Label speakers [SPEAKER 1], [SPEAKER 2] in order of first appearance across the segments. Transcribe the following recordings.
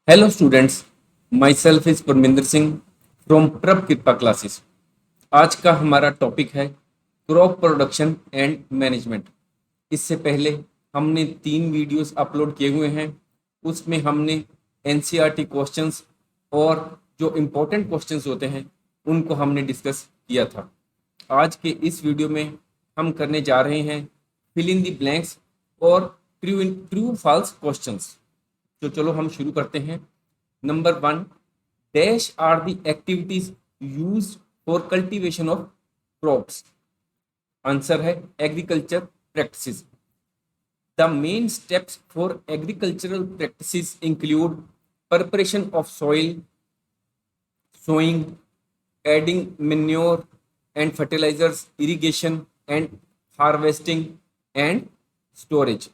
[SPEAKER 1] Hello students, my self is Parminder Singh from प्रभ कृपा classes. आज का हमारा टॉपिक है क्रॉप प्रोडक्शन एंड मैनेजमेंट। इससे पहले हमने 3 वीडियोस अपलोड किए हुए हैं। उसमें हमने एनसीईआरटी क्वेश्चंस और जो इम्पोर्टेंट क्वेश्चंस होते हैं उनको हमने डिस्कस किया था। आज के इस वीडियो में हम करने जा रहे हैं फिल इन द ब्लैंक्स और ट्रू फॉल्स क्वेश्चंस। तो चलो हम शुरू करते हैं। Number 1, dash are the activities used for cultivation of crops. Answer है agriculture practices. The main steps for agricultural practices include preparation of soil, sowing, adding manure and fertilizers, irrigation and harvesting and storage।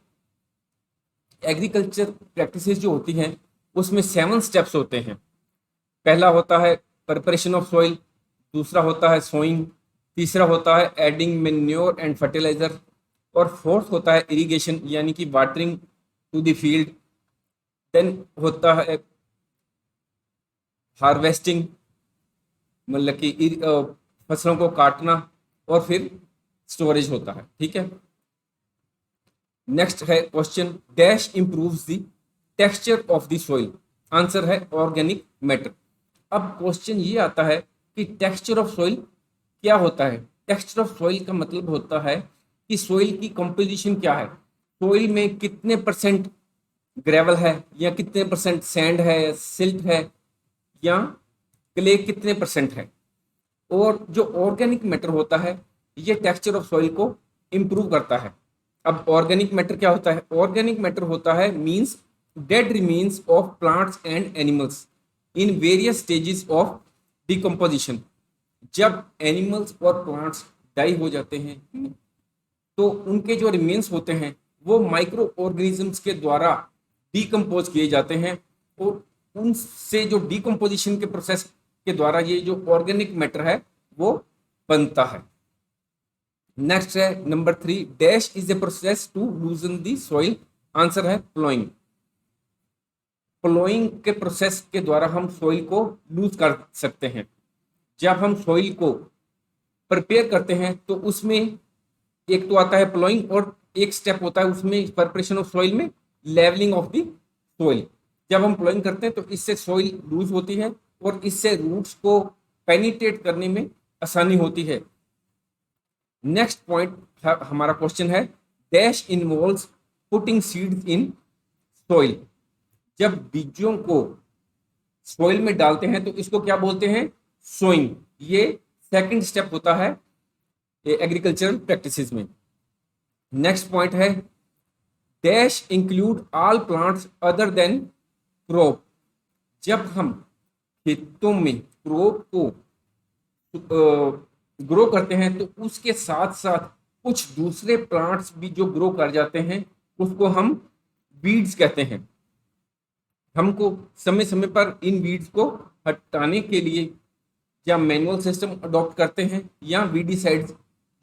[SPEAKER 1] Agriculture practices जो होती हैं उसमें 7 steps होते हैं। पहला होता है प्रिपरेशन ऑफ सॉइल, दूसरा होता है सोइंग, तीसरा होता है एडिंग मेन्योर एंड फर्टिलाइजर, और फोर्थ होता है इरिगेशन यानी कि watering to the field. Then होता है हार्वेस्टिंग, मतलब कि फसलों को काटना, और फिर स्टोरेज होता है। ठीक है। नेक्स्ट है question, dash improves the texture of the soil. Answer है ऑर्गेनिक मैटर। अब क्वेश्चन ये आता है कि टेक्सचर ऑफ सॉइल क्या होता है। टेक्सचर ऑफ सॉइल का मतलब होता है कि सॉइल की कंपोजिशन क्या है, सॉइल में कितने परसेंट ग्रेवल है, या कितने परसेंट सैंड है, सिल्ट है, या क्ले कितने परसेंट है। और जो ऑर्गेनिक मैटर होता है ये टेक्सचर ऑफ सॉइल को इम्प्रूव करता है। अब ऑर्गेनिक मैटर क्या होता है? ऑर्गेनिक मैटर होता है means dead remains of plants and animals in various stages of decomposition. जब एनिमल्स और प्लांट्स डाई हो जाते हैं तो उनके जो रिमेन्स होते हैं वो माइक्रो ऑर्गेनिजम्स के द्वारा डिकम्पोज किए जाते हैं, और उनसे जो डिकम्पोजिशन के प्रोसेस के द्वारा ये जो ऑर्गेनिक मैटर है वो बनता है। नेक्स्ट है number 3, dash is a process to loosen the soil. Answer है प्लोइंग। प्लोइंग के प्रोसेस के द्वारा हम सॉइल को लूज कर सकते हैं। जब हम सॉइल को प्रिपेयर करते हैं तो उसमें एक तो आता है प्लोइंग, और एक स्टेप होता है उसमें प्रिपरेशन ऑफ सॉइल में लेवलिंग ऑफ द सॉइल। जब हम प्लोइंग करते हैं तो इससे सॉइल लूज होती है और इससे रूट्स को पेनिट्रेट करने में आसानी होती है। नेक्स्ट पॉइंट हमारा क्वेश्चन है, dash involves putting seeds in soil. जब बीजों को सॉइल में डालते हैं तो इसको क्या बोलते हैं? सोइंग। ये सेकंड स्टेप होता है एग्रीकल्चरल प्रैक्टिसेस में। नेक्स्ट पॉइंट है, dash include all plants other than crop. जब हम खेतों में क्रॉप को ग्रो करते हैं तो उसके साथ साथ कुछ दूसरे प्लांट्स भी जो ग्रो कर जाते हैं उसको हम वीड्स कहते हैं। हमको समय समय पर इन वीड्स को हटाने के लिए या मैनुअल सिस्टम अडॉप्ट करते हैं या वीडीसाइड्स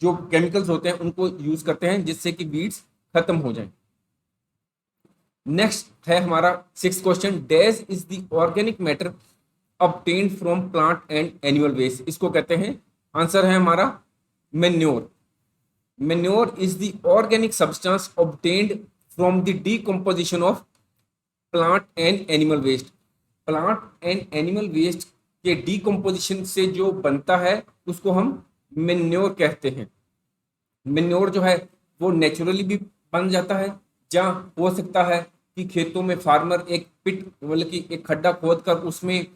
[SPEAKER 1] जो केमिकल्स होते हैं उनको यूज करते हैं जिससे कि वीड्स खत्म हो जाएं। नेक्स्ट है हमारा 6th question, dash is the organic matter obtained from plant and animal waste. इसको कहते हैं, आंसर है हमारा manure. Manure is the organic substance obtained from the decomposition of plant and animal waste. Plant and animal waste के decomposition से जो बनता है उसको हम मेन्योर कहते हैं। मेन्योर जो है वो नेचुरली भी बन जाता है, जहाँ हो सकता है कि खेतों में फार्मर एक पिट मतलब कि एक खड्डा खोद कर उसमें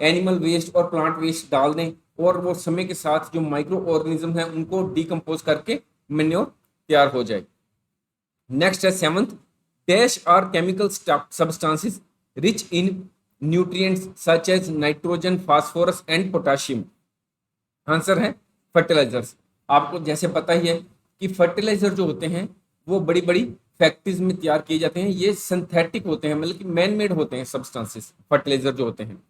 [SPEAKER 1] एनिमल वेस्ट और प्लांट वेस्ट डाल दें, और वो समय के साथ जो माइक्रो ऑर्गेनिज्म है उनको डिकम्पोज करके मेन्योर तैयार हो जाए। नेक्स्ट है 7th, dash are chemical substances rich in nutrients such as nitrogen, phosphorus and potassium. Answer है फर्टिलाइजर्स। आपको जैसे पता ही है कि फर्टिलाइजर जो होते हैं वो बड़ी बड़ी फैक्ट्रीज में तैयार किए जाते हैं। ये सिंथेटिक होते हैं, मतलब कि मैन मेड होते हैं सब्सटेंसेस फर्टिलाइजर जो होते हैं।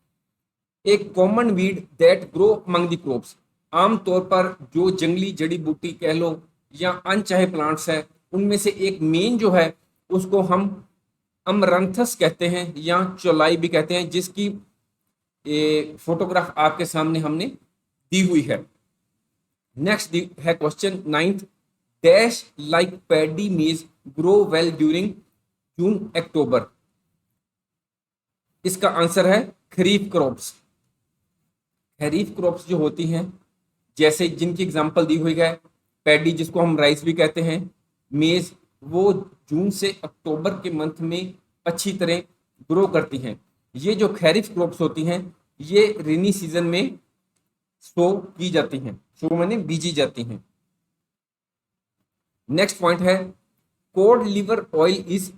[SPEAKER 1] एक common weed that grow among the crops. आमतौर पर जो जंगली जड़ी बूटी कह लो या अनचाहे प्लांट्स है उनमें से एक मेन जो है उसको हम अमरंथस कहते हैं या चौलाई भी कहते हैं, जिसकी फोटोग्राफ आपके सामने हमने दी हुई है। नेक्स्ट है question 9th, dash like paddy मेज ग्रो वेल ड्यूरिंग जून अक्टूबर। इसका आंसर है खरीफ क्रॉप्स। खरीफ क्रॉप्स जो होती हैं, जैसे जिनकी एग्जांपल दी हुई है, पैडी जिसको हम राइस भी कहते हैं, मेज वो जून से अक्टूबर के मंथ में अच्छी तरह ग्रो करती हैं। ये जो खरीफ क्रॉप्स होती हैं ये रेनी सीजन में सो की जाती हैं, सो माने बीजी जाती हैं। नेक्स्ट पॉइंट है code liver oil is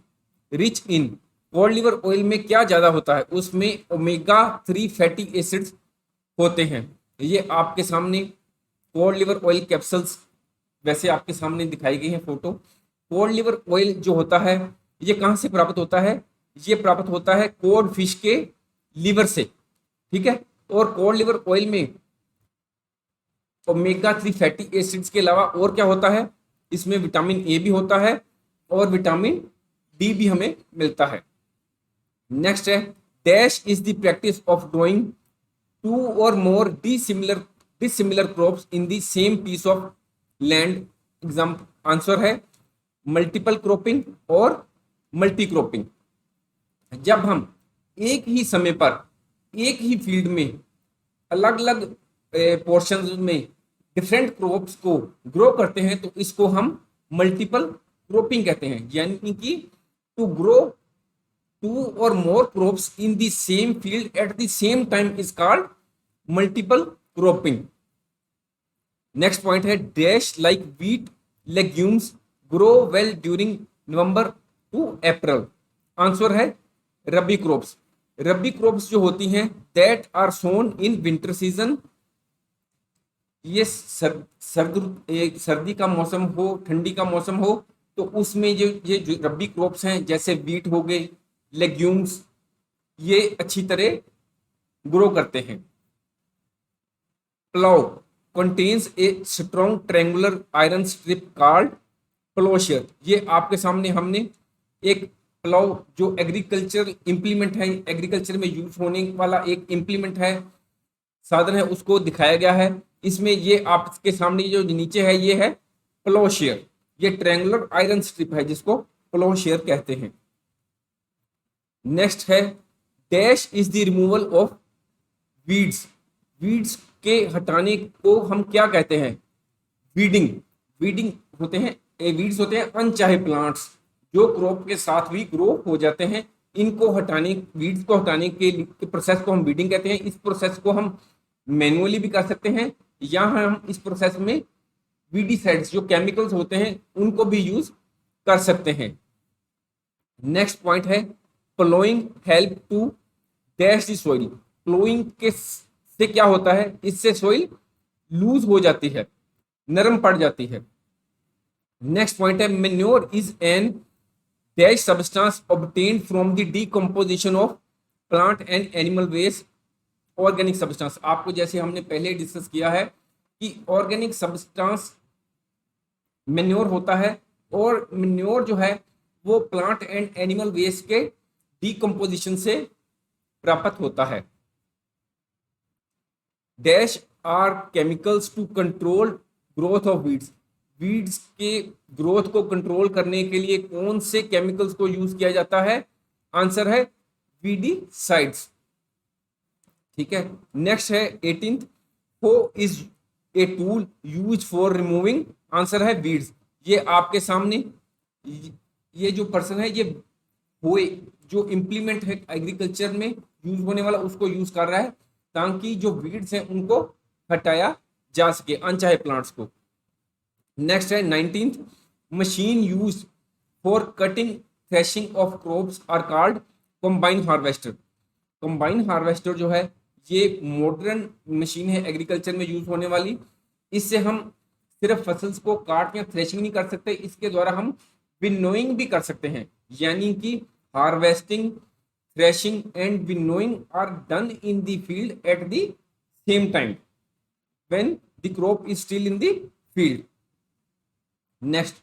[SPEAKER 1] rich in. Code liver oil में क्या ज्यादा होता है? उसमें ओमेगा 3 फैटी एसिड्स होते हैं। ये आपके सामने कोड लिवर ऑयल कैप्सूल्स वैसे आपके सामने दिखाई गई है फोटो। कोड लिवर ऑयल जो होता है ये कहाँ से प्राप्त होता है? ये प्राप्त होता है कोड फिश के लिवर से, ठीक है। और कोड लिवर ऑयल में ओमेगा 3 फैटी एसिड्स के अलावा और क्या होता है? इसमें विटामिन ए भी होता है और विटामिन डी भी हमें मिलता है। नेक्स्ट है dash is the practice of growing 2 or more dissimilar crops in the same piece of land। Example answer है मल्टीपल क्रॉपिंग और मल्टी क्रॉपिंग। जब हम एक ही समय पर एक ही फील्ड में अलग अलग पोर्शंस में डिफरेंट क्रॉप्स को ग्रो करते हैं तो इसको हम मल्टीपल क्रॉपिंग कहते हैं। यानी कि to grow 2 or more crops in the same field at the same time is called multiple cropping। Next point है dash like wheat legumes grow well during November to April। Answer है rabi crops. Rabi crops जो होती हैं that are sown in winter season. ये सर्दी का मौसम हो, ठंडी का मौसम हो, तो उसमें जो रबी क्रॉप्स हैं जैसे वीट हो गए, लेग्यूम्स, ये अच्छी तरह ग्रो करते हैं। Plough contains a strong triangular iron strip called ploughshare. ये आपके सामने हमने एक प्लाउ जो एग्रीकल्चर इंप्लीमेंट है, एग्रीकल्चर में यूज होने वाला एक इंप्लीमेंट है, साधन है, उसको दिखाया गया है। इसमें ये आपके सामने जो नीचे है ये है प्लोशेयर। ये ट्रायंगुलर आयरन स्ट्रिप है जिसको प्लोशेयर कहते हैं। नेक्स्ट है dash is the removal of weeds. Weeds के हटाने को हम क्या कहते हैं? वीडिंग। वीडिंग होते हैं, वीड्स होते हैं अनचाहे प्लांट्स जो क्रॉप के साथ भी ग्रो हो जाते हैं। इनको हटाने, वीड्स को हटाने के प्रोसेस को हम वीडिंग कहते हैं। इस प्रोसेस को हम मैनुअली भी कर सकते हैं या हम इस प्रोसेस में वीडीसाइड्स जो केमिकल्स होते हैं उनको भी यूज कर सकते हैं। नेक्स्ट पॉइंट है ploughing help to dash the soil. Ploughing के से क्या होता है? इससे सॉइल लूज हो जाती है, नरम पड़ जाती है। नेक्स्ट पॉइंट है manure is an dash substance obtained from the decomposition of plant and animal waste organic substance. आपको जैसे हमने पहले डिस्कस किया है कि ऑर्गेनिक सब्सटेंस मैन्योर होता है और मैन्योर जो है वो प्लांट एंड एनिमल वेस्ट के डीकंपोजिशन से प्राप्त होता है। Dash are chemicals to control growth of weeds. Weeds के ग्रोथ को कंट्रोल करने के लिए कौन से केमिकल्स को यूज किया जाता है? आंसर है वीडीसाइड्स, ठीक है। नेक्स्ट है 18th, हो is a tool use for removing. Answer है वीड्स। ये आपके सामने ये जो पर्सन है ये होए जो इम्प्लीमेंट है एग्रीकल्चर में यूज होने वाला उसको यूज कर रहा है ताकि जो वीड्स हैं उनको हटाया जा सके, अनचाहे प्लांट्स को। नेक्स्ट है 19th, machine use for cutting threshing of crops are called combine harvester. Combine harvester जो है ये मॉडर्न मशीन है एग्रीकल्चर में यूज होने वाली। इससे हम सिर्फ फसल्स को काट या थ्रेशिंग नहीं कर सकते, इसके द्वारा हम विनोइंग भी कर सकते हैं। यानी कि harvesting, threshing and winnowing are done in the field at the same time when the crop is still in the field. Next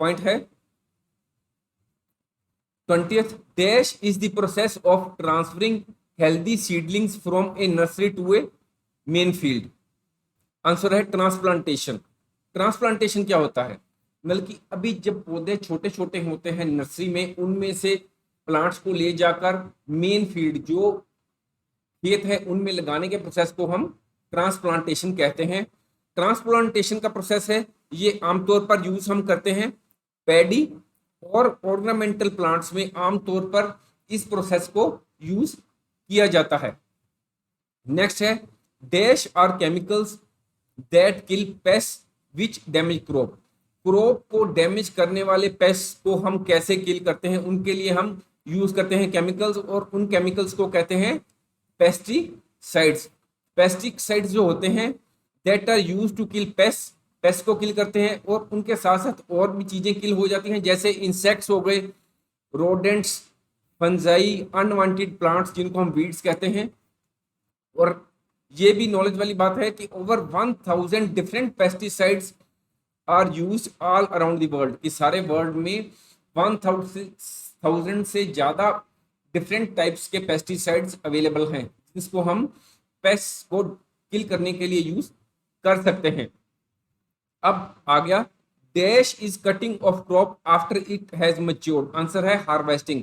[SPEAKER 1] point है 20th, dash is the process of transferring healthy seedlings from a nursery to a main field. Answer है transplantation. Transplantation क्या होता है, मतलब कि अभी जब पौधे छोटे छोटे होते हैं नर्सरी में, उनमें से प्लांट्स को ले जाकर मेन फील्ड जो खेत है उनमें लगाने के प्रोसेस को हम ट्रांसप्लांटेशन कहते हैं। ट्रांसप्लांटेशन का प्रोसेस है ये आमतौर पर यूज हम करते हैं पैडी और ऑर्नामेंटल प्लांट्स में आमतौर पर इस प्रोसेस को यूज किया जाता है। नेक्स्ट है dash are chemicals that kill pest which damage crop. Crop को डैमेज करने वाले पेस्ट को हम कैसे किल करते हैं, उनके लिए हम यूज करते हैं केमिकल्स, और उन केमिकल्स को कहते हैं पेस्टिसाइड्स। पेस्टिसाइड्स जो होते हैं that are use to kill pest, pest को किल करते हैं, और उनके साथ साथ और भी चीजें किल हो जाती हैं, जैसे इंसेक्ट्स हो गए, रोडेंट्स, फंजाई, अनवांटेड प्लांट्स जिनको हम वीड्स कहते हैं। और ये भी नॉलेज वाली बात है कि over 1000 different pesticides are used all around the world, कि सारे वर्ल्ड में 1000 से ज्यादा डिफरेंट टाइप्स के पेस्टिसाइड्स अवेलेबल हैं जिसको हम पेस्ट को किल करने के लिए यूज कर सकते हैं। अब आ गया dash is cutting of crop after it has matured. Answer है हार्वेस्टिंग।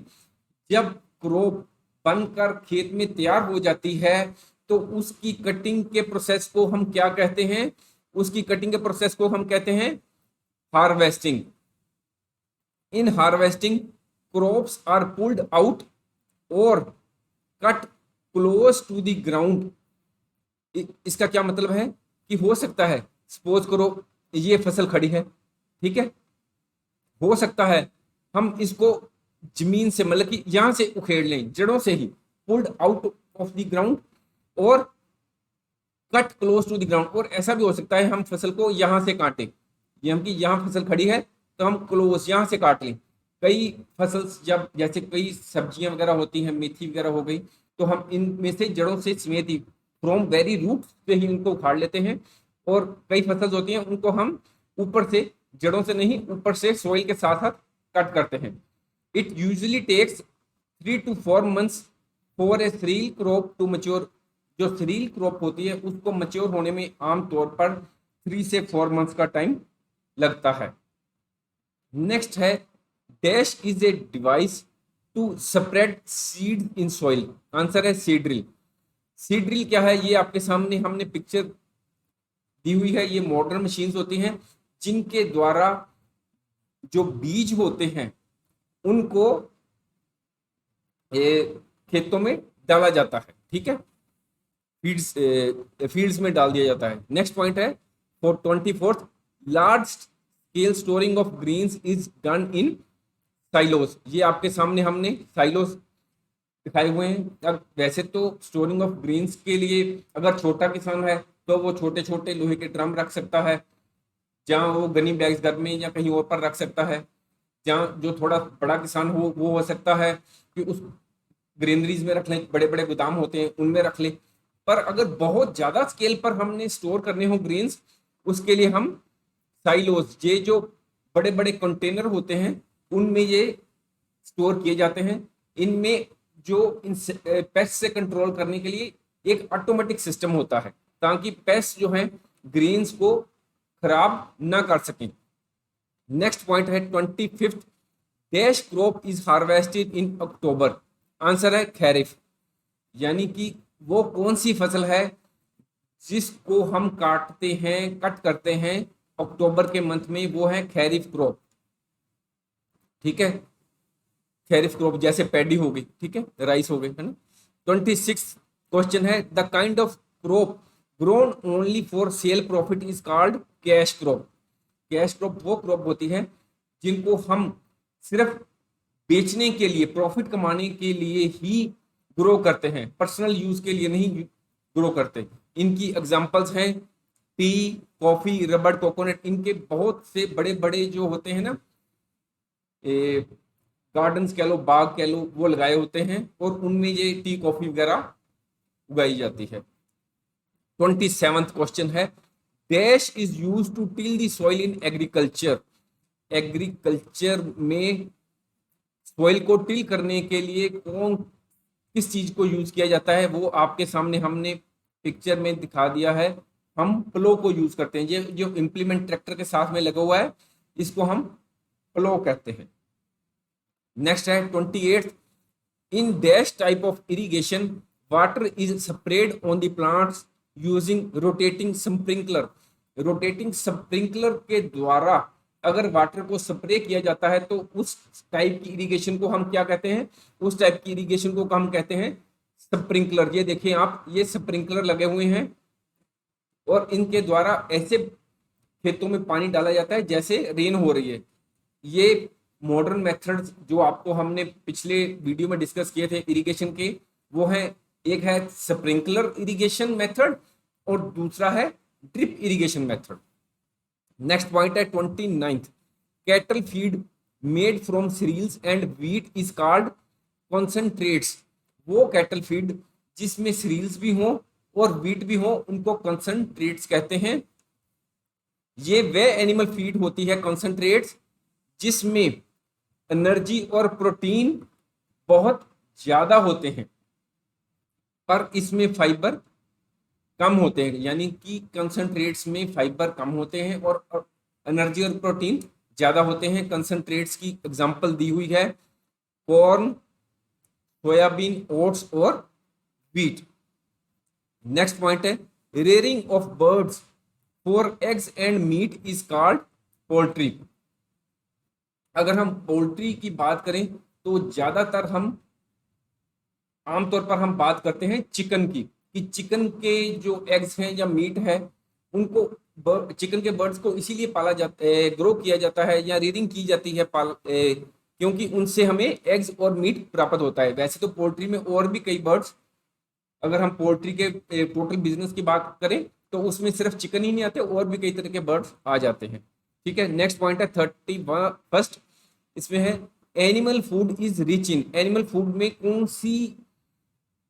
[SPEAKER 1] जब क्रॉप बनकर खेत में तैयार हो जाती है तो उसकी कटिंग के प्रोसेस को हम क्या कहते हैं, उसकी कटिंग के प्रोसेस को हम कहते हैं harvesting. In harvesting crops are pulled out or cut close to the ground. इसका क्या मतलब है कि हो सकता है सपोज करो ये फसल खड़ी है, ठीक है, हो सकता है हम इसको जमीन से मतलब कि यहां से उखेड़ लें, जड़ों से ही, pulled out of the ground or cut close to the ground. और ऐसा भी हो सकता है हम फसल को यहां से काटें, ये हम कि यहाँ फसल खड़ी है तो हम क्लोज यहां से काट लें। कई फसल जब जैसे कई सब्जियां वगैरह होती हैं, मेथी वगैरह हो गई, तो हम इनमें से जड़ों से समेत ही फ्रॉम वेरी रूट से ही उनको उखाड़ लेते हैं। और कई फसल होती हैं उनको हम ऊपर से, जड़ों से नहीं, ऊपर से सॉइल के साथ साथ कट करते हैं। It usually takes 3 to 4 months for a cereal crop to mature. जो सीरियल क्रॉप होती है उसको मैच्योर होने में आमतौर पर 3 से 4 months का टाइम लगता है। नेक्स्ट है dash is a device to spread seed in soil. Answer है सीड ड्रिल। सीड ड्रिल क्या है, ये आपके सामने हमने पिक्चर दी हुई है। ये मॉडर्न मशीन्स होती हैं जिनके द्वारा जो बीज होते हैं उनको खेतों में डाला जाता है, ठीक है, फील्ड्स में डाल दिया जाता है। नेक्स्ट पॉइंट है for 24th, large scale storing of greens is done in silos. ये आपके सामने हमने साइलोस दिखाए हुए हैं। अब वैसे तो स्टोरिंग ऑफ ग्रीन्स के लिए अगर छोटा किसान है तो वो छोटे छोटे लोहे के ड्रम रख सकता है, जहाँ वो गनी बैग्स घर में या कहीं और पर रख सकता है। जहाँ जो थोड़ा बड़ा किसान वो हो सकता है कि उस ग्रीनरीज में रख लें, बड़े बड़े गोदाम होते हैं उनमें रख लें। पर अगर बहुत ज्यादा स्केल पर हमने स्टोर करने हो ग्रीन्स, उसके लिए हम साइलोस, ये जो बड़े बड़े कंटेनर होते हैं उनमें ये स्टोर किए जाते हैं। इनमें जो इन पेस्ट से कंट्रोल करने के लिए एक ऑटोमेटिक सिस्टम होता है ताकि पेस्ट जो है ग्रीन्स को खराब ना कर सकें। नेक्स्ट पॉइंट है 25th, dash crop is harvested in October. Answer है खैरिफ। यानी कि वो कौन सी फसल है जिसको हम काटते हैं, कट करते हैं अक्टूबर के मंथ में, वो है खैरिफ क्रॉप, ठीक है। खैरिफ क्रॉप जैसे पैडी हो गई, ठीक है, राइस हो गई, है ना। 26th क्वेश्चन है the kind of crop grown only for sale profit is called cash crop. Cash crop वो क्रॉप होती है जिनको हम सिर्फ बेचने के लिए, प्रॉफिट कमाने के लिए ही ग्रो करते हैं, पर्सनल यूज के लिए नहीं ग्रो करते। इनकी एग्जांपल्स हैं टी, कॉफी, रबड़, कोकोनट। इनके बहुत से बड़े बड़े जो होते हैं ना, गार्डन्स कह लो, बाग कह लो, वो लगाए होते हैं और उनमें ये टी, कॉफी वगैरह उगाई जाती है। 27th क्वेश्चन है dash is use to till the soil in agriculture. Agriculture में सॉइल को टिल करने के लिए किस चीज को यूज किया जाता है वो आपके सामने हमने पिक्चर में दिखा दिया है। हम प्लो को यूज करते हैं, ये जो इम्प्लीमेंट ट्रैक्टर के साथ में लगा हुआ है इसको हम प्लो कहते हैं। नेक्स्ट है 28th, in dash type of irrigation water is spread on the plants using rotating sprinkler. Rotating sprinkler के द्वारा अगर वाटर को स्प्रे किया जाता है तो उस टाइप की इरिगेशन को हम क्या कहते हैं, उस टाइप की इरिगेशन को हम कहते हैं स्प्रिंकलर। ये देखिए आप, ये स्प्रिंकलर लगे हुए हैं और इनके द्वारा ऐसे खेतों में पानी डाला जाता है जैसे रेन हो रही है। ये मॉडर्न मेथड्स जो आपको हमने पिछले वीडियो में डिस्कस किए थे इरिगेशन के, वो है, एक है स्प्रिंकलर इरिगेशन मेथड और दूसरा है drip irrigation method. Next point है 29th, cattle feed made from cereals and wheat is called concentrates. वो कैटल फीड जिसमें सीरियल्स भी हो और व्हीट भी हो उनको कॉन्सेंट्रेट्स कहते हैं। ये वे एनिमल फीड होती है कॉन्सेंट्रेट्स जिसमें एनर्जी और प्रोटीन बहुत ज्यादा होते हैं पर इसमें फाइबर कम होते हैं, यानी कि कंसंट्रेट्स में फाइबर कम होते हैं और एनर्जी और प्रोटीन ज्यादा होते हैं। कंसंट्रेट्स की एग्जांपल दी हुई है कॉर्न, सोयाबीन, ओट्स और व्हीट। नेक्स्ट पॉइंट है rearing of birds for eggs and meat is called poultry. अगर हम पोल्ट्री की बात करें तो ज्यादातर हम आमतौर पर हम बात करते हैं चिकन की, कि चिकन के जो एग्स हैं या मीट है उनको चिकन के बर्ड्स को इसीलिए पाला जाता है, ग्रो किया जाता है या रीडिंग की जाती है क्योंकि उनसे हमें एग्स और मीट प्राप्त होता है। वैसे तो पोल्ट्री में और भी कई बर्ड्स, अगर हम पोल्ट्री के टोटल बिजनेस की बात करें तो उसमें सिर्फ चिकन ही नहीं आते, और भी कई तरह के बर्ड्स आ जाते हैं। ठीक है, नेक्स्ट पॉइंट है 31st, इसमें है animal food is rich in. Animal food में कौन सी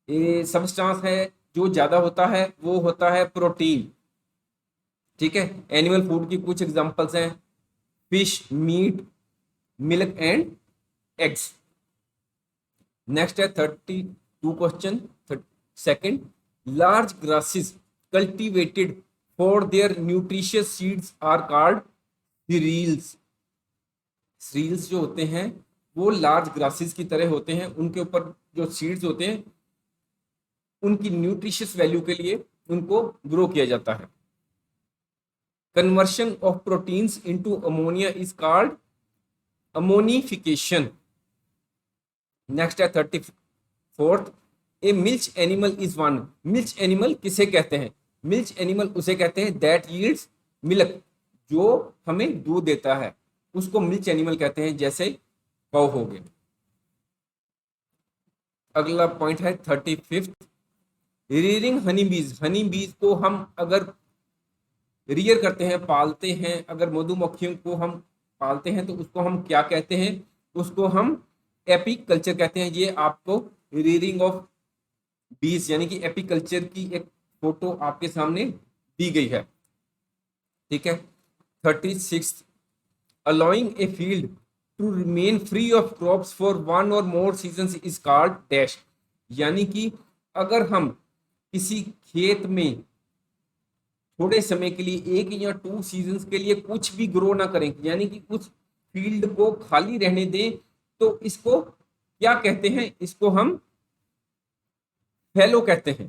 [SPEAKER 1] सब्सटेंस है जो ज्यादा होता है, वो होता है प्रोटीन। ठीक है, एनिमल फूड की कुछ एग्जांपल्स हैं fish, meat, milk and eggs. Next है 32 question, second, large grasses cultivated for their nutritious seeds are called cereals. Cereals जो होते हैं वो लार्ज ग्रासेस की तरह होते हैं, उनके ऊपर जो सीड्स होते हैं उनकी न्यूट्रिशियस वैल्यू के लिए उनको ग्रो किया जाता है। Conversion of proteins into ammonia is called ammonification. Next है 34th, A milch animal is one. Milch animal किसे कहते हैं? मिल्च एनिमल उसे कहते हैं दैट यील्ड्स मिल्क, जो हमें दूध देता है उसको मिल्च एनिमल कहते हैं, जैसे काऊ हो गए। अगला पॉइंट है 35th, रियरिंग हनी बीज। हनी बीज को हम अगर रियर करते हैं, पालते हैं, अगर मधुमक्खियों को हम पालते हैं तो उसको हम क्या कहते हैं? उसको हम एपीकल्चर कहते हैं। ये आपको रियरिंग ऑफ बीज यानी कि एपीकल्चर की एक फोटो आपके सामने दी गई है। ठीक है, 36th, allowing a field to remain free of crops for one or more seasons is called dash. यानी कि अगर हम किसी खेत में थोड़े समय के लिए 1 या 2 सीजन्स के लिए कुछ भी ग्रो ना करें, यानी कि उस फील्ड को खाली रहने दें, तो इसको क्या कहते हैं? इसको हम फैलो कहते हैं।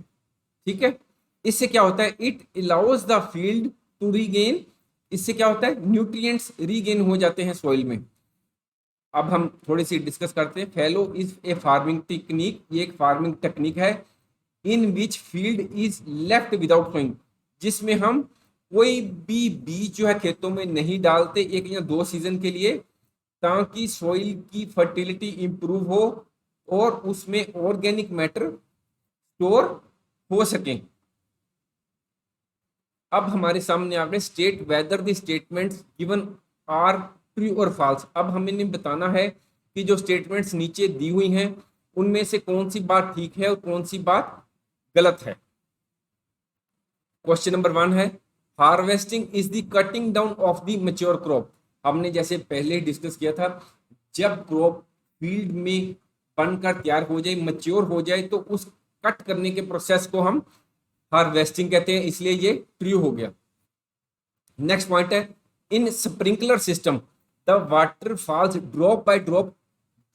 [SPEAKER 1] ठीक है, इससे क्या होता है? It allows the field to regain. इससे क्या होता है? न्यूट्रिएंट्स रीगेन हो जाते हैं सॉइल में। अब हम थोड़ी सी डिस्कस करते हैं। Fallow is a farming technique, ये एक फार्मिंग टेक्निक है in which field is left without sowing, जिसमें हम कोई भी बीज जो है खेतों में नहीं डालते 1 या 2 सीजन के लिए, ताकि सॉइल की फर्टिलिटी इंप्रूव हो और उसमें ऑर्गेनिक मैटर स्टोर हो सके। अब हमारे सामने आ गए state whether the statements given are true or false. अब हमें बताना है कि जो स्टेटमेंट्स नीचे दी हुई हैं उनमें से कौन सी बात ठीक है और कौन सी बात गलत है। क्वेश्चन नंबर 1 है harvesting is the cutting down of the mature crop. हमने जैसे पहले डिस्कस किया था, जब क्रॉप फील्ड में बनकर तैयार हो जाए, मैच्योर हो जाए, तो उस कट करने के प्रोसेस को हम हार्वेस्टिंग कहते हैं, इसलिए ये ट्रू हो गया। नेक्स्ट पॉइंट है, in sprinkler system the water falls drop by drop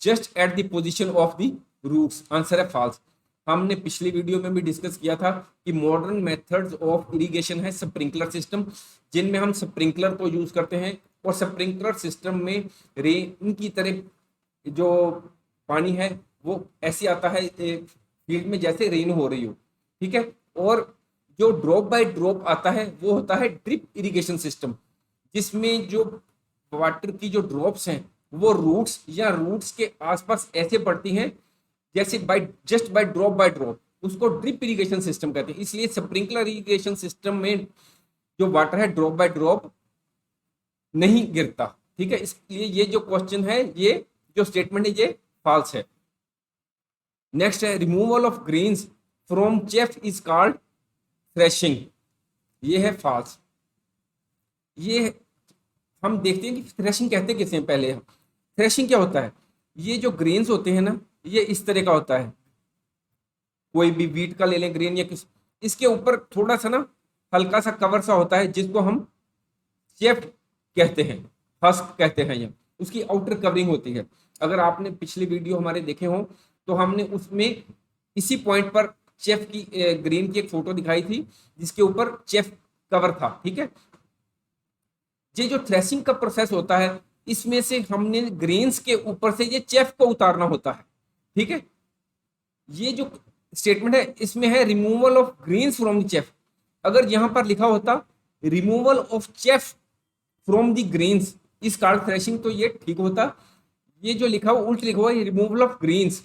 [SPEAKER 1] just at the position of the roots. Answer है फॉल्स। हमने पिछली वीडियो में भी डिस्कस किया था कि मॉडर्न मेथड्स ऑफ इरिगेशन है स्प्रिंकलर सिस्टम, जिनमें हम स्प्रिंकलर को यूज करते हैं, और स्प्रिंकलर सिस्टम में रेन की तरह जो पानी है वो ऐसे आता है फील्ड में जैसे रेन हो रही हो, ठीक है। और जो ड्रॉप बाय ड्रॉप आता है वो होता है ड्रिप इरिगेशन सिस्टम, जिसमें जो वाटर की जो ड्रॉप्स हैं वो रूट्स या रूट्स के आसपास ऐसे पड़ती हैं जैसे बाय ड्रॉप, उसको ड्रिप इरिगेशन सिस्टम कहते हैं। इसलिए स्प्रिंकलर इरिगेशन सिस्टम में जो वाटर है ड्रॉप बाय ड्रॉप नहीं गिरता, ठीक है। इसलिए ये जो क्वेश्चन है, ये जो स्टेटमेंट है, ये फॉल्स है। नेक्स्ट है, removal of grains from chef is called threshing. ये है फॉल्स। ये हम देखते हैं कि थ्रेशिंग कहते किसे हैं। पहले थ्रेशिंग क्या होता है, ये जो ग्रेन्स होते हैं ना, ये इस तरह का होता है, कोई भी व्हीट का ले लें ग्रेन या किस, इसके ऊपर थोड़ा सा ना हल्का सा कवर सा होता है जिसको हम चेफ कहते हैं, हस्क कहते हैं, या उसकी आउटर कवरिंग होती है। अगर आपने पिछली वीडियो हमारे देखे हो तो हमने उसमें इसी पॉइंट पर चेफ की ग्रेन की एक फोटो दिखाई थी जिसके ऊपर चेफ कवर था, ठीक है। ये जो थ्रेशिंग का प्रोसेस होता है, इसमें से हमने ग्रेन्स के ऊपर से ये चेफ को उतारना होता है, ठीक है। ये जो स्टेटमेंट है इसमें है removal of grains from the chef. अगर यहां पर लिखा होता removal of chef from the grains is called threshing, तो ये ठीक होता। ये जो लिखा हुआ उल्ट लिखा हुआ है रिमूवल ऑफ ग्रेन्स,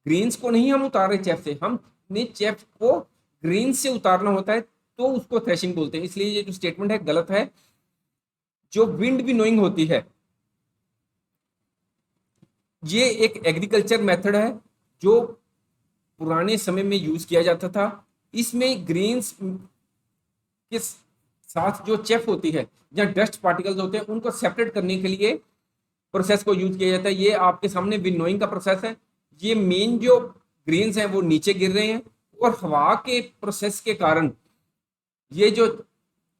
[SPEAKER 1] ग्रेन्स को नहीं हम उतार रहे चेफ से, हमने चेफ को ग्रेन्स से उतारना होता है, तो उसको थ्रेशिंग बोलते हैं। इसलिए ये जो स्टेटमेंट है गलत है। जो विंड विनोइंग होती है, ये एक एग्रीकल्चर मेथड है जो पुराने समय में यूज किया जाता था। इसमें ग्रेन्स के साथ जो चेफ होती है या डस्ट पार्टिकल्स होते हैं उनको सेपरेट करने के लिए प्रोसेस को यूज किया जाता है। ये आपके सामने विनोइंग का प्रोसेस है। ये मेन जो ग्रेन्स हैं वो नीचे गिर रहे हैं, और हवा के प्रोसेस के कारण ये जो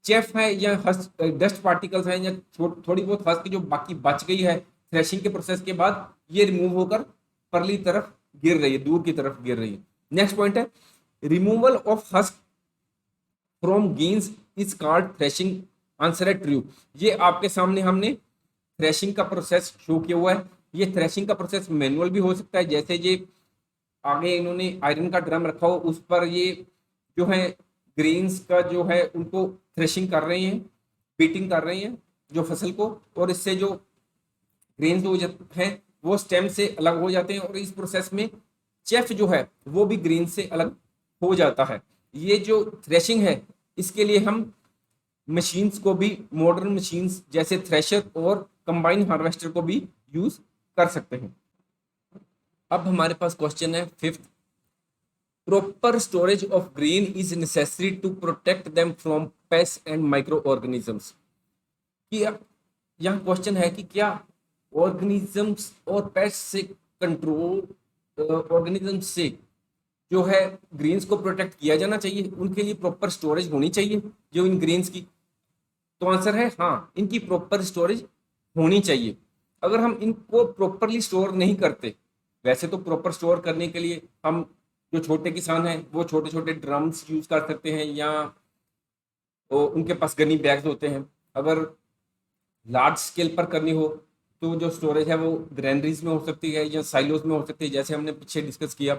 [SPEAKER 1] चेफ है या डस्ट पार्टिकल्स हैं या थोड़ी बहुत हस्क जो बाकी बच गई है थ्रेशिंग के प्रोसेस के बाद, ये रिमूव होकर परली तरफ गिर रही है, दूर की तरफ गिर रही है। नेक्स्ट पॉइंट है, removal of husk from gains is called threshing. Answer है ट्रू। ये आपके सामने हमने थ्रेशिंग का प्रोसेस शो किया हुआ है। ये थ्रेशिंग का प्रोसेस मैनुअल भी हो सकता है, जैसे ये आगे इन्होंने आयरन का ड्रम रखा हो, उस पर ये जो है ग्रेन्स का जो है उनको थ्रेशिंग कर रहे हैं, बीटिंग कर रहे हैं जो फसल को, और इससे जो ग्रेन्स हो जाते हैं वो स्टेम से अलग हो जाते हैं, और इस प्रोसेस में चेफ जो है वो भी ग्रेन से अलग हो जाता है। ये जो थ्रेशिंग है इसके लिए हम मशीन्स को भी, मॉडर्न मशीन्स जैसे थ्रेशर और कंबाइन हार्वेस्टर को भी यूज कर सकते हैं। अब हमारे पास क्वेश्चन है fifth, proper storage of grain is necessary to protect them from pest and microorganisms. यहाँ क्वेश्चन है कि क्या ऑर्गेनिजम्स और पेस्ट से कंट्रोल, ऑर्गेनिजम्स से जो है ग्रेन्स को प्रोटेक्ट किया जाना चाहिए, उनके लिए प्रॉपर स्टोरेज होनी चाहिए जो इन ग्रेन्स की। तो आंसर है हाँ, इनकी प्रॉपर स्टोरेज होनी चाहिए। अगर हम इनको प्रॉपरली स्टोर नहीं करते, वैसे तो प्रॉपर स्टोर करने के लिए हम जो छोटे किसान हैं वो छोटे छोटे ड्रम्स यूज कर सकते हैं, या उनके पास गनी बैग्स होते हैं। अगर लार्ज स्केल पर करनी हो तो जो स्टोरेज है वो ग्रैनरीज में हो सकती है या साइलोज में हो सकती है, जैसे हमने पीछे डिस्कस किया।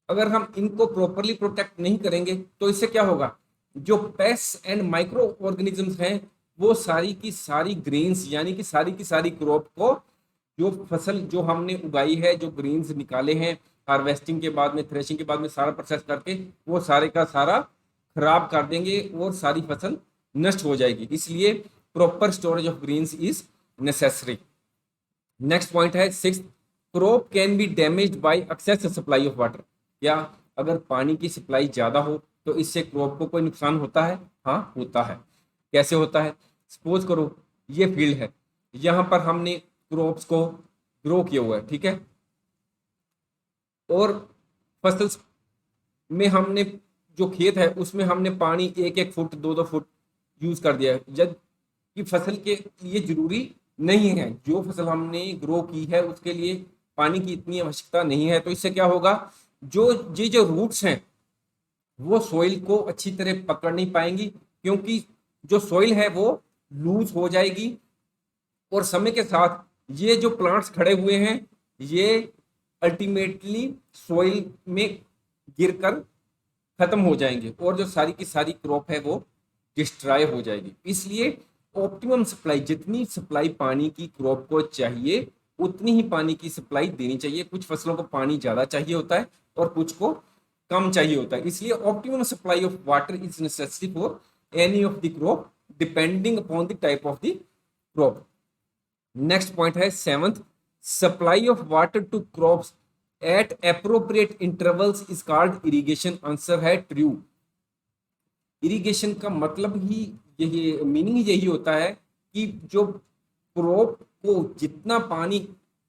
[SPEAKER 1] अगर हम इनको प्रॉपरली प्रोटेक्ट नहीं करेंगे तो इससे क्या होगा, जो पेस्ट एंड माइक्रो ऑर्गेनिजम्स हैं वो सारी की सारी ग्रेन्स यानी कि सारी की सारी क्रॉप को, जो फसल जो हमने उगाई है, जो ग्रेन्स निकाले हैं हार्वेस्टिंग के बाद में, थ्रेशिंग के बाद में सारा प्रोसेस करके, वो सारे का सारा खराब कर देंगे और सारी फसल नष्ट हो जाएगी। इसलिए proper storage of grains is necessary. Next point है sixth, crop can be damaged by excess supply of water. या अगर पानी की सप्लाई ज्यादा हो तो इससे क्रॉप को कोई नुकसान होता है? हाँ, होता है। कैसे होता है? सपोज करो ये फील्ड है, यहाँ पर हमने क्रॉप्स को ग्रो किया हुआ है, ठीक है। और फसल में हमने जो खेत है उसमें हमने पानी 1-1 फुट 2-2 फुट यूज कर दिया है, जबकि फसल के लिए जरूरी नहीं है। जो फसल हमने ग्रो की है उसके लिए पानी की इतनी आवश्यकता नहीं है। तो इससे क्या होगा, जो ये जो रूट्स हैं वो सॉइल को अच्छी तरह पकड़ नहीं पाएंगी, क्योंकि जो सॉइल है वो लूज हो जाएगी और समय के साथ ये जो प्लांट्स खड़े हुए हैं ये अल्टीमेटली सॉइल में गिरकर खत्म हो जाएंगे और जो सारी की सारी क्रॉप है वो डिस्ट्रॉय हो जाएगी। इसलिए ऑप्टिमम सप्लाई, जितनी सप्लाई पानी की क्रॉप को चाहिए उतनी ही पानी की सप्लाई देनी चाहिए। कुछ फसलों को पानी ज्यादा चाहिए होता है और कुछ को कम चाहिए होता है, इसलिए optimum supply of water is necessary for any of the crop depending upon the type of the crop. Next point है 7th, supply of water to crops at appropriate intervals is called irrigation. Answer है true. Irrigation का मतलब ही यही, meaning ही यही होता है कि जो क्रॉप को जितना पानी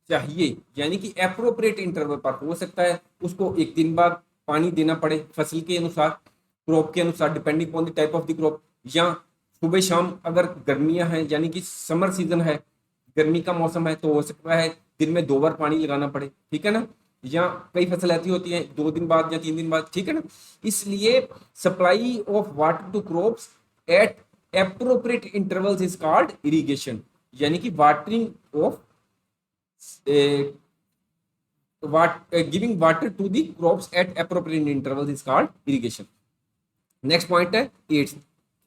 [SPEAKER 1] चाहिए, यानी कि अप्रोप्रिएट इंटरवल पर, हो सकता है उसको एक दिन बाद पानी देना पड़े फसल के अनुसार, क्रॉप के अनुसार, depending on the type of the crop, या सुबह शाम अगर गर्मियां हैं यानी कि समर सीजन है, गर्मी का मौसम है, तो हो सकता है दिन में 2 बार पानी लगाना पड़े, ठीक है ना। या कई फसल ऐसी होती है 2 दिन बाद या 3 दिन बाद, ठीक है ना। इसलिए supply of water to crops at appropriate intervals is called irrigation, यानी कि watering of giving water to the crops at appropriate intervals is called irrigation. Next point है 8th,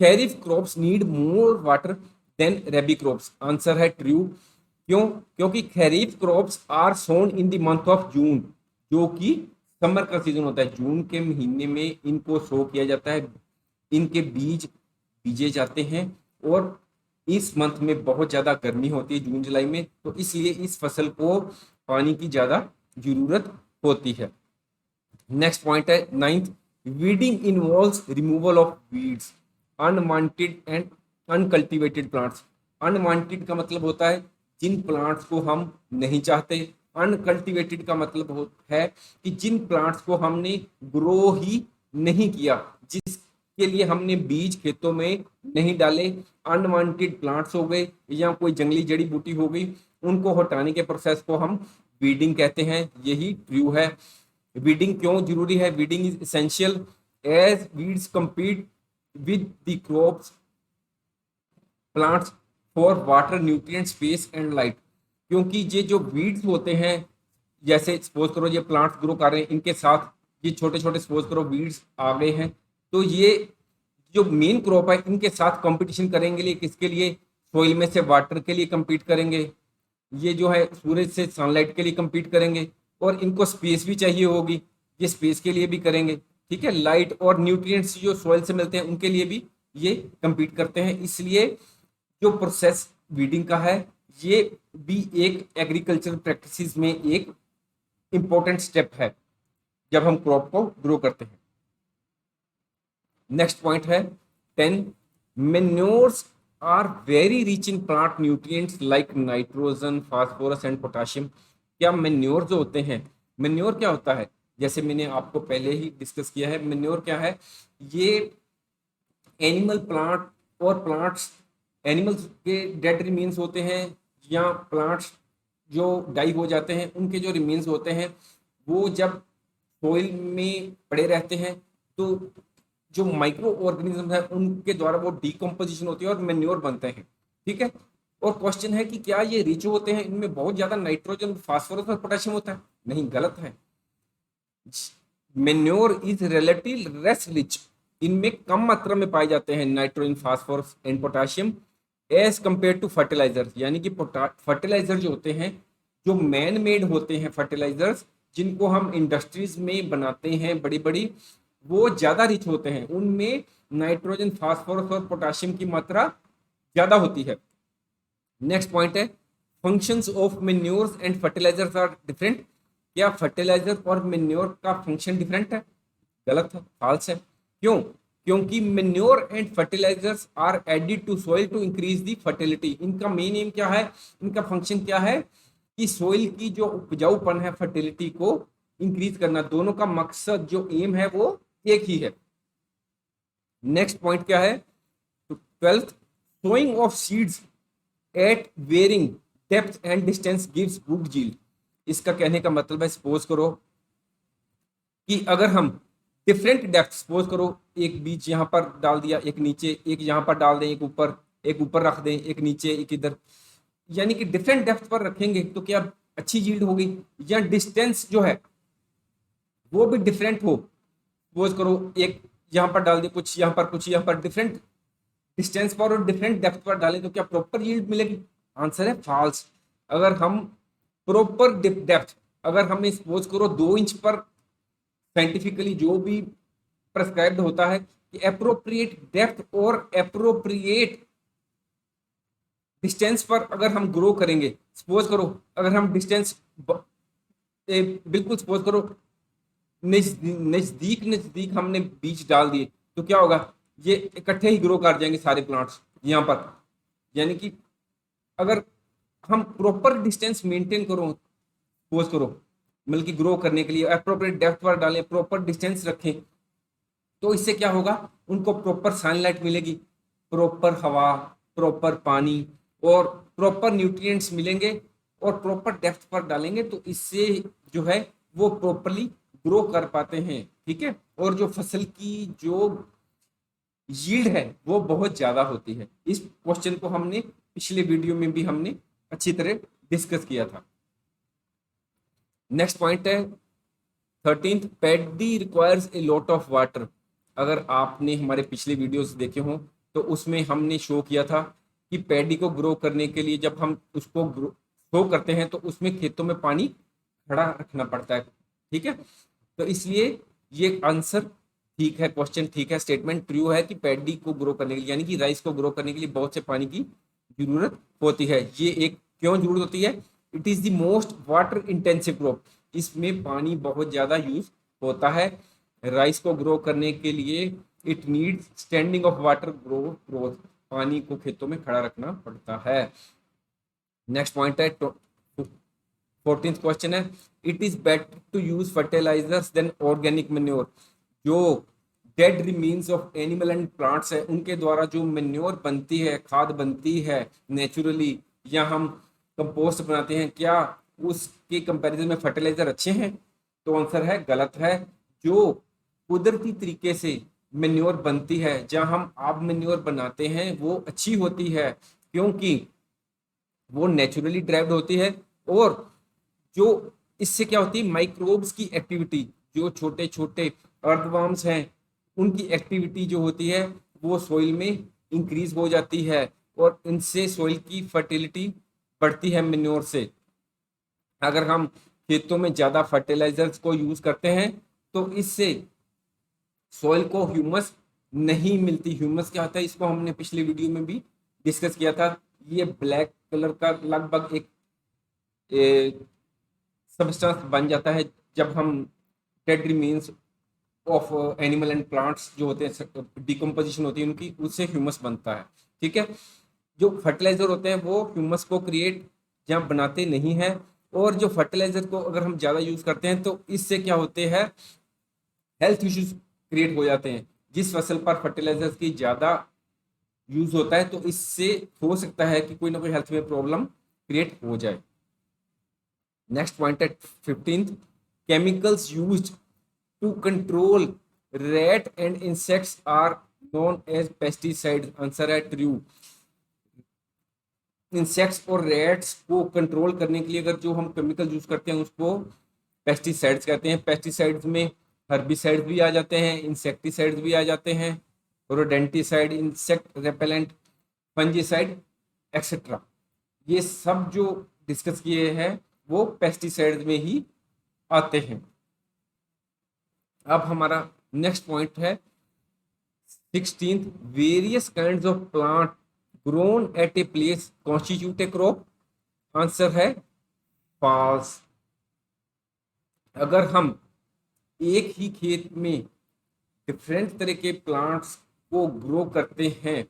[SPEAKER 1] kharif crops need more water than rabi crops. Answer है true. क्यों? क्योंकि kharif crops are sown in the month of June, जो कि summer का season होता है। जून के महीने में इनको सो किया जाता है, इनके बीज बीजे जाते हैं और इस मंथ में बहुत ज्यादा गर्मी होती है जून जुलाई में, तो इसलिए इस फसल को पानी की ज्यादा जरूरत होती है। नेक्स्ट पॉइंट है 9th, weeding involves removal of weeds, unwanted and uncultivated plants. Unwanted का मतलब होता है जिन प्लांट्स को हम नहीं चाहते, अनकल्टिवेटेड का मतलब है कि जिन प्लांट्स को हमने ग्रो ही नहीं किया, जिसके लिए हमने बीज खेतों में नहीं डाले, अनवांटेड प्लांट्स हो गए या कोई जंगली जड़ी बूटी हो गई, उनको हटाने के प्रोसेस को हम वीडिंग कहते हैं। यही ट्रू है। वीडिंग क्यों जरूरी है? Weeding is essential as weeds compete with the crops plants for water, nutrient, space and light। क्योंकि ये जो वीड्स होते हैं, जैसे सपोज करो ये प्लांट्स ग्रो कर रहे हैं, इनके साथ ये छोटे छोटे सपोज करो वीड्स आ गए हैं, तो ये जो मेन क्रॉप है इनके साथ कंपटीशन करेंगे लिए, किसके लिए? सोइल में से वाटर के लिए compete करेंगे, ये जो है सूरज से सनलाइट के लिए compete करेंगे, और इनको स्पेस भी चाहिए होगी, ये स्पेस के लिए भी करेंगे, ठीक है। लाइट और न्यूट्रिएंट्स जो सॉइल से मिलते हैं उनके लिए भी ये compete करते हैं। इसलिए जो प्रोसेस वीडिंग का है ये भी एक एग्रीकल्चर प्रैक्टिसेस में एक इंपॉर्टेंट स्टेप है जब हम क्रॉप को ग्रो करते हैं। नेक्स्ट पॉइंट है 10, manures are very rich in plant nutrients like nitrogen, phosphorus and potassium. क्या मैन्योर जो होते हैं, मैन्योर क्या होता है? जैसे मैंने आपको पहले ही डिस्कस किया है, मैन्योर क्या है? ये एनिमल प्लांट और प्लांट्स, एनिमल्स के डेड रिमेन्स होते हैं या प्लांट्स जो डाई हो जाते हैं उनके जो रिमेन्स होते हैं वो जब सोइल में पड़े रहते हैं तो जो माइक्रो ऑर्गेनिज्म है उनके द्वारा वो डिकम्पोजिशन होती है और मैन्योर बनते हैं, ठीक है। और क्वेश्चन है कि क्या ये रिच होते हैं, इनमें बहुत ज्यादा नाइट्रोजन, फास्फोरस और पोटेशियम होता है? नहीं, गलत है। Manure is relative less rich, इनमें कम मात्रा में पाए जाते हैं nitrogen, phosphorus and potassium as compare to fertilizers. यानी कि फर्टिलाइजर जो होते हैं, जो मैन मेड होते हैं फर्टिलाइजर्स, जिनको हम इंडस्ट्रीज में बनाते हैं बड़ी बड़ी, वो ज्यादा रिच होते हैं, उनमें नाइट्रोजन, फास्फोरस और पोटेशियम की मात्रा ज्यादा होती है। नेक्स्ट पॉइंट है functions of manures and fertilizers are different. क्या फर्टिलाइजर और मैन्योर का फंक्शन डिफरेंट है? गलत है, फॉल्स है। क्यों? क्योंकि manure and fertilizers are added to soil to increase the fertility. इनका मेन एम क्या है, इनका फंक्शन क्या है कि सॉइल की जो उपजाऊपन है, फर्टिलिटी को इंक्रीज करना, दोनों का मकसद जो एम है वो एक ही है। नेक्स्ट पॉइंट क्या है? तो 12th, sowing of seeds at varying depth and distance gives good yield. इसका कहने का मतलब है, सपोज करो कि अगर हम डिफरेंट डेप्थ, सपोज करो एक बीज यहाँ पर डाल दिया, एक नीचे, एक यहाँ पर डाल दें, एक ऊपर रख दें, एक नीचे, एक इधर, यानी कि डिफरेंट डेप्थ पर रखेंगे तो क्या अच्छी यील्ड होगी। या डिस्टेंस जो है वो भी डिफरेंट हो, सपोज करो एक यहाँ पर डाल दे, कुछ यहाँ पर, कुछ यहाँ पर, डिफरेंट डिस्टेंस पर और डिफरेंट डेप्थ पर डालें तो क्या प्रॉपर यील्ड मिलेगी? आंसर है फॉल्स। अगर हम प्रॉपर डेप्थ, अगर हमें सपोज करो 2 इंच पर, साइंटिफिकली जो भी प्रेस्क्राइब्ड होता है कि अप्रोप्रिएट डेप्थ और अप्रोप्रिएट डिस्टेंस पर अगर हम ग्रो करेंगे, सपोज करो अगर हम डिस्टेंस बिल्कुल सपोज करो नजदीक नजदीक हमने बीज डाल दिए तो क्या होगा, ये इकट्ठे ही ग्रो कर जाएंगे सारे प्लांट्स यहाँ पर। यानी कि अगर हम प्रॉपर डिस्टेंस मेंटेन करो, सपोज करो मतलब कि ग्रो करने के लिए अप्रोप्रिएट डेप्थ पर डालें, प्रॉपर डिस्टेंस रखें, तो इससे क्या होगा, उनको प्रॉपर सनलाइट मिलेगी, प्रॉपर हवा, प्रॉपर पानी और प्रॉपर न्यूट्रिएंट्स मिलेंगे, और प्रॉपर डेप्थ पर डालेंगे तो इससे जो है वो प्रॉपरली ग्रो कर पाते हैं। ठीक है, और जो फसल की जो यील्ड है वो बहुत ज्यादा होती है। इस क्वेश्चन को हमने पिछले वीडियो में भी हमने अच्छी तरह डिस्कस किया था। नेक्स्ट पॉइंट है 13th, paddy requires a lot of water. अगर आपने हमारे पिछले वीडियोस देखे हो तो उसमें हमने शो किया था कि पैडी को ग्रो करने के लिए जब हम उसको ग्रो करते हैं तो उसमें खेतों में पानी खड़ा रखना पड़ता है। ठीक है, तो इसलिए ये आंसर ठीक है, क्वेश्चन ठीक है, स्टेटमेंट ट्रू है कि पैडी को ग्रो करने के लिए यानी कि राइस को ग्रो करने के लिए बहुत से पानी की जरूरत होती है। ये एक क्यों जरूरत होती है? It is the most water intensive crop, इसमें पानी बहुत ज्यादा यूज होता है। राइस को ग्रो करने के लिए it needs standing of water growth, पानी को खेतों में खड़ा रखना पड़ता है। नेक्स्ट पॉइंट है 14th क्वेश्चन है, it is better to use fertilisers than organic manure. जो dead remains of animal and plants है उनके द्वारा जो मैन्योर बनती है, खाद बनती है नेचुरली, या हम कंपोस्ट बनाते हैं, क्या उसके कंपैरिजन में फर्टिलाइजर अच्छे हैं? तो आंसर है गलत है। जो कुदरती तरीके से मैन्योर बनती है, जहां हम आप मैन्योर बनाते हैं, वो अच्छी होती है क्योंकि वो नेचुरली ड्राइव्ड होती है, और जो इससे क्या होती है, माइक्रोब्स की एक्टिविटी, जो छोटे छोटे अर्थवर्म्स हैं उनकी एक्टिविटी जो होती है वो सोइल में इंक्रीज हो जाती है, और इनसे सोइल की फर्टिलिटी बढ़ती है मैन्योर से। अगर हम खेतों में ज्यादा फर्टिलाइजर्स को यूज करते हैं तो इससे सॉइल को ह्यूमस नहीं मिलती। ह्यूमस क्या होता है, इसको हमने पिछले वीडियो में भी डिस्कस किया था। ये ब्लैक कलर का लगभग एक सबस्टेंस बन जाता है जब हम dead remains of animal and plants जो होते हैं, डिकम्पोजिशन होती है उनकी, उससे ह्यूमस बनता है। ठीक है, जो फर्टिलाइजर होते हैं वो ह्यूमस को क्रिएट या बनाते नहीं है, और जो फर्टिलाइजर को अगर हम ज़्यादा यूज करते हैं तो इससे क्या होते हैं, हेल्थ इश्यूज क्रिएट हो जाते हैं। जिस फसल पर फर्टिलाइजर की ज़्यादा यूज होता है तो इससे हो सकता है कि कोई ना कोई हेल्थ में प्रॉब्लम क्रिएट हो जाए। नेक्स्ट पॉइंट है 15th, chemicals used to control rat and insects are known as pesticide. Answer है ट्रू। इंसेक्ट्स और रैट्स को कंट्रोल करने के लिए अगर जो हम केमिकल यूज करते हैं उसको पेस्टिसाइड्स कहते हैं। पेस्टिसाइड्स में हर्बिसाइड्स भी आ जाते हैं, इंसेक्टिसाइड्स भी आ जाते हैं, rodenticide, insect repellent, fungicide etcetera. ये सब जो डिस्कस किए हैं वो पेस्टिसाइड्स में ही आते हैं। अब हमारा नेक्स्ट पॉइंट है 16th, various kinds of plant grown at a place constitute A crop. Answer है फॉल्स। अगर हम एक ही खेत में डिफरेंट तरह के प्लांट्स को ग्रो करते हैं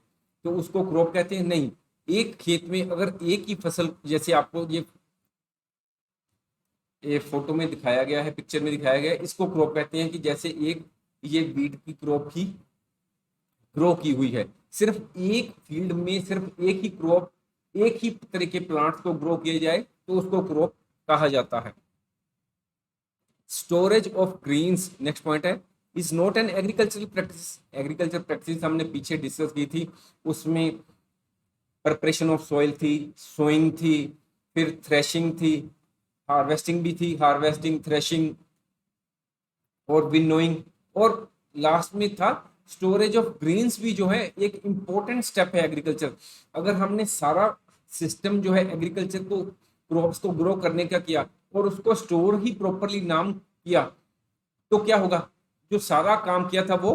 [SPEAKER 1] तो उसको क्रॉप कहते हैं? नहीं। एक खेत में अगर एक ही फसल, जैसे आपको ये ये फोटो में दिखाया गया है, पिक्चर में दिखाया गया है, इसको क्रॉप कहते हैं कि जैसे एक ये वीट की क्रॉप ही ग्रो की हुई है, सिर्फ एक फील्ड में सिर्फ एक ही क्रॉप, एक ही तरह के प्लांट्स को ग्रो किया जाए तो उसको क्रॉप कहा जाता है। Storage of grains, next point है, is not an agricultural practice. Agriculture practice हमने पीछे डिस्कस की थी, उसमें प्रिपरेशन ऑफ सॉइल थी, सोइंग थी, फिर थ्रेशिंग थी, हार्वेस्टिंग भी थी, हार्वेस्टिंग, थ्रेशिंग और विनोइंग, और लास्ट में था स्टोरेज ऑफ ग्रीन्स भी जो है एक इंपॉर्टेंट स्टेप है एग्रीकल्चर। अगर हमने सारा सिस्टम जो है एग्रीकल्चर को क्रॉप्स को ग्रो करने का किया और उसको स्टोर ही प्रॉपरली नाम किया तो क्या होगा, जो सारा काम किया था वो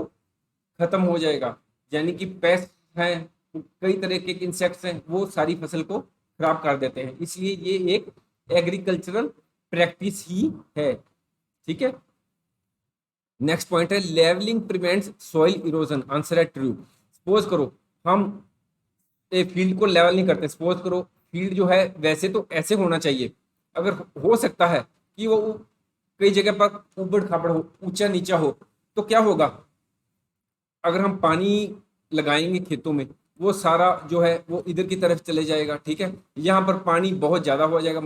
[SPEAKER 1] खत्म हो जाएगा। यानी कि पेस्ट हैं, कई तरह के इंसेक्ट्स हैं, वो सारी फसल को खराब कर देते हैं, इसलिए ये एक एग्रीकल्चरल प्रैक्टिस ही है। ठीक है, नेक्स्ट पॉइंट है levelling prevents soil erosion, answer है ट्रू। सपोज करो हम एक फील्ड को लेवल नहीं करते, सपोज करो फील्ड जो है वैसे तो ऐसे होना चाहिए, अगर हो सकता है कि वो कई जगह पर ऊबड़ खाबड़ हो, ऊंचा नीचा हो, तो क्या होगा, अगर हम पानी लगाएंगे खेतों में वो सारा जो है वो इधर की तरफ चले जाएगा। ठीक है, यहाँ पर पानी बहुत ज्यादा हो जाएगा,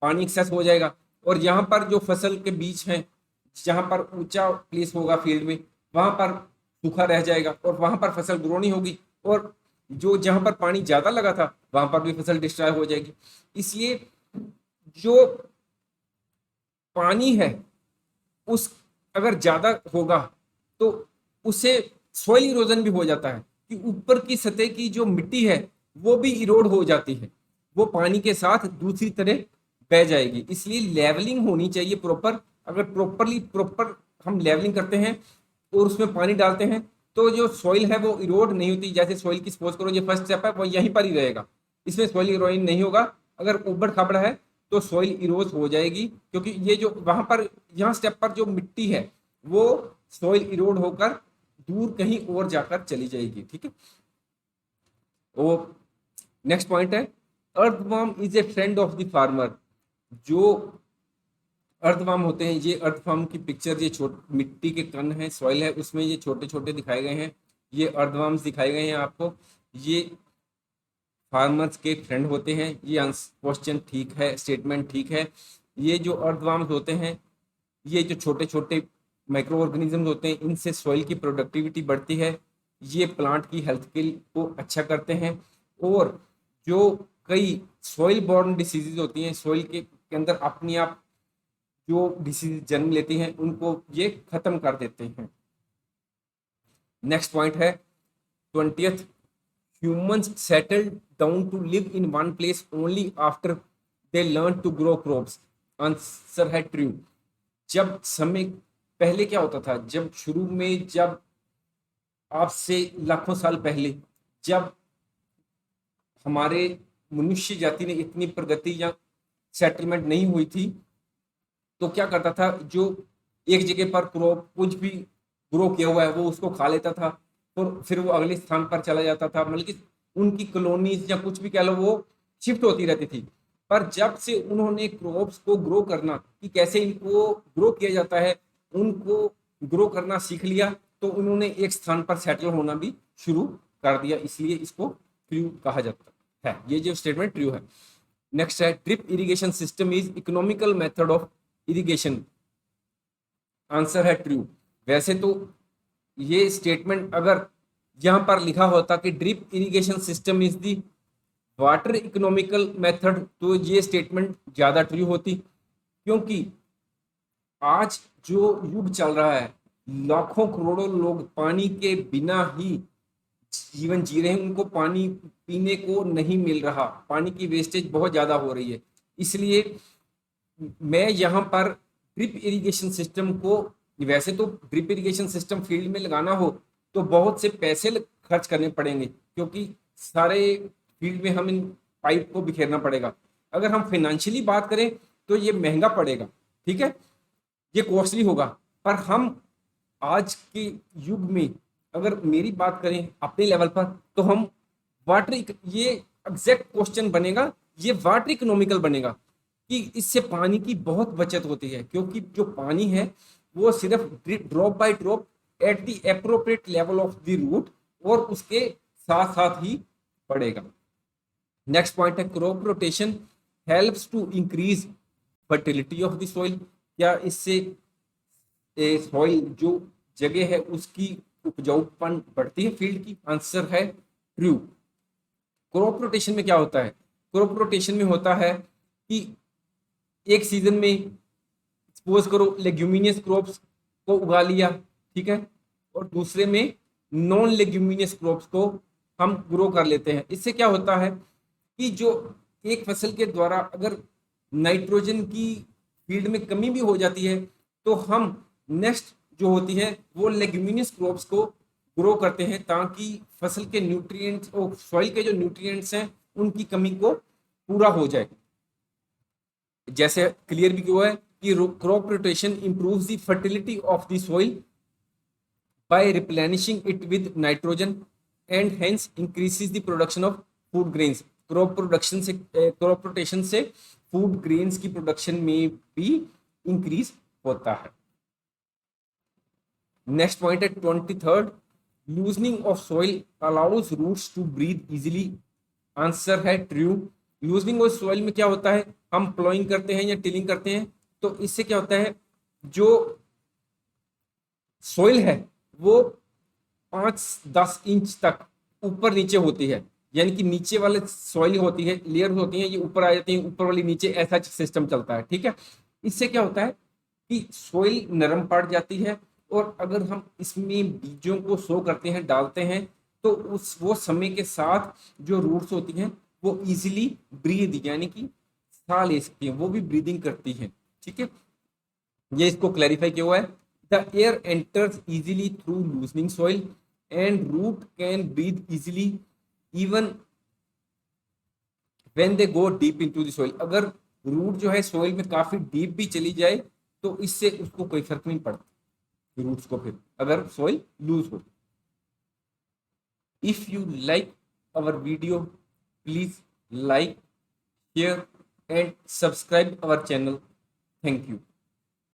[SPEAKER 1] पानी एक्सेस हो जाएगा, और यहाँ पर जो फसल के बीच हैं, जहाँ पर ऊंचा प्लेस होगा फील्ड में, वहां पर सूखा रह जाएगा और वहां पर फसल ग्रो नहीं होगी, और जो जहां पर पानी ज्यादा लगा था वहां पर भी फसल डिस्ट्रॉय हो जाएगी। इसलिए जो पानी है उस अगर ज्यादा होगा तो उसे सॉइल इरोजन भी हो जाता है, कि ऊपर की सतह की जो मिट्टी है वो भी इरोड हो जाती है, वो पानी के साथ दूसरी तरह बह जाएगी। इसलिए लेवलिंग होनी चाहिए प्रॉपर। अगर प्रॉपर हम लेवलिंग करते हैं और उसमें पानी डालते हैं तो जो सॉइल है वो इरोड नहीं होती। जैसे सॉइल की सपोज करो ये फर्स्ट स्टेप है वो यहीं पर ही रहेगा, इसमें सॉइल इरोड नहीं होगा। अगर ऊबड़ खाबड़ है तो सॉइल इरोज हो जाएगी, क्योंकि ये जो वहां पर यहाँ स्टेप पर जो मिट्टी है वो सॉइल इरोड होकर दूर कहीं और जाकर चली जाएगी। ठीक है, वो नेक्स्ट पॉइंट है earthworm is a friend of the farmer. जो अर्थवर्म होते हैं, ये अर्थवर्म की पिक्चर, ये मिट्टी के कण है, सॉइल है, उसमें ये छोटे छोटे दिखाए गए हैं, ये अर्थवर्म्स दिखाए गए हैं आपको, ये फार्मर्स के फ्रेंड होते हैं। ये क्वेश्चन ठीक है, स्टेटमेंट ठीक है। ये जो अर्थवर्म्स होते हैं, ये जो छोटे छोटे माइक्रो ऑर्गेनिज्म होते हैं, इनसे सॉइल की प्रोडक्टिविटी बढ़ती है, ये प्लांट की हेल्थ के को अच्छा करते हैं, और जो कई सॉइल बॉर्न डिसीजेज होती हैं, सॉइल के अंदर अपने आप जो डिसीज जन्म लेती हैं उनको ये खत्म कर देते हैं। नेक्स्ट पॉइंट है 20th, humans settled down to live in one place only after they learned to grow crops, answer है ट्रू। जब समय पहले क्या होता था, जब शुरू में, जब आपसे लाखों साल पहले, जब हमारे मनुष्य जाति ने इतनी प्रगति या सेटलमेंट नहीं हुई थी, तो क्या करता था, जो एक जगह पर क्रॉप कुछ भी ग्रो किया हुआ है वो उसको खा लेता था, और फिर वो अगले स्थान पर चला जाता था, मतलब कि उनकी कॉलोनीज या कुछ भी कह लो वो शिफ्ट होती रहती थी। पर जब से उन्होंने क्रॉप्स को ग्रो करना, कि कैसे इनको ग्रो किया जाता है, उनको ग्रो करना सीख लिया, तो उन्होंने एक स्थान पर सेटल होना भी शुरू कर दिया, इसलिए इसको ट्रू कहा जाता है। ये जो स्टेटमेंट ट्रू है। नेक्स्ट है drip irrigation system is economical method of irrigation, answer है ट्रू। वैसे तो ये स्टेटमेंट अगर यहां पर लिखा होता कि drip irrigation system is the water economical method, तो ये स्टेटमेंट ज्यादा ट्रू होती, क्योंकि आज जो युग चल रहा है, लाखों करोड़ों लोग पानी के बिना ही जीवन जी रहे हैं, उनको पानी पीने को नहीं मिल रहा, पानी की वेस्टेज बहुत ज्यादा हो रही है। इसलिए मैं यहाँ पर ड्रिप इरिगेशन सिस्टम को, वैसे तो ड्रिप इरिगेशन सिस्टम फील्ड में लगाना हो तो बहुत से पैसे खर्च करने पड़ेंगे, क्योंकि सारे फील्ड में हम इन पाइप को बिखेरना पड़ेगा। अगर हम फाइनेंशियली बात करें तो ये महंगा पड़ेगा, ठीक है, ये कॉस्टली होगा। पर हम आज के युग में अगर मेरी बात करें अपने लेवल पर, तो हम वाटर, ये एग्जैक्ट क्वेश्चन बनेगा, ये वाटर इकोनॉमिकल बनेगा, कि इससे पानी की बहुत बचत होती है, क्योंकि जो पानी है वो सिर्फ drop by drop at the appropriate level of the root और उसके साथ साथ ही पड़ेगा। नेक्स्ट पॉइंट है crop rotation helps to increase fertility of the soil. क्या इससे सॉइल जो जगह है उसकी उपजाऊपन बढ़ती है फील्ड की? आंसर है ट्रू। क्रॉप रोटेशन में क्या होता है? क्रॉप रोटेशन में होता है कि एक सीजन में सपोज करो लेग्यूमिनियस क्रॉप्स को उगा लिया, ठीक है, और दूसरे में नॉन लेग्यूमिनियस क्रॉप्स को हम ग्रो कर लेते हैं। इससे क्या होता है कि जो एक फसल के द्वारा अगर नाइट्रोजन की फील्ड में कमी भी हो जाती है तो हम नेक्स्ट जो होती है वो लेग्यूमिनियस क्रॉप्स को ग्रो करते हैं ताकि फसल के न्यूट्रिएंट्स और सॉइल के जो न्यूट्रिएंट्स हैं उनकी कमी को पूरा हो जाए। जैसे क्लियर भी हुआ है कि crop rotation improves the fertility of the soil by replenishing it with nitrogen and hence increases the production of food grains। Crop rotation से फूड ग्रेन्स की प्रोडक्शन में भी इंक्रीज होता है। नेक्स्ट पॉइंट है 23rd, loosening of soil allows roots to breathe easily. Answer है true. Loosening of soil में क्या होता है, हम प्लॉइंग करते हैं या टिलिंग करते हैं तो इससे क्या होता है जो सॉइल है वो 5-10 इंच तक ऊपर नीचे होती है, यानी कि नीचे वाले सॉइल होती है, लेयर होती है, ये ऊपर आ जाती है, ऊपर वाली नीचे, ऐसा सिस्टम चलता है, ठीक है। इससे क्या होता है कि सॉइल नरम पड़ जाती है और अगर हम इसमें बीजों को सो करते हैं, डालते हैं, तो उस वो समय के साथ जो रूट्स होती हैं वो इजीली ब्रीद यानी कि सांस ले सकती हैं, वो भी ब्रीदिंग करती हैं, ठीक है। ये इसको क्लैरिफाई किया हुआ है। The air enters easily through loosening soil and root can breathe easily even when they go deep into the soil. अगर रूट जो है सॉइल में काफी डीप भी चली जाए तो इससे उसको कोई फर्क नहीं पड़ता रूट्स को, फिर अगर सॉइल लूज हो। If you like our video please like, share and subscribe our channel. Thank you.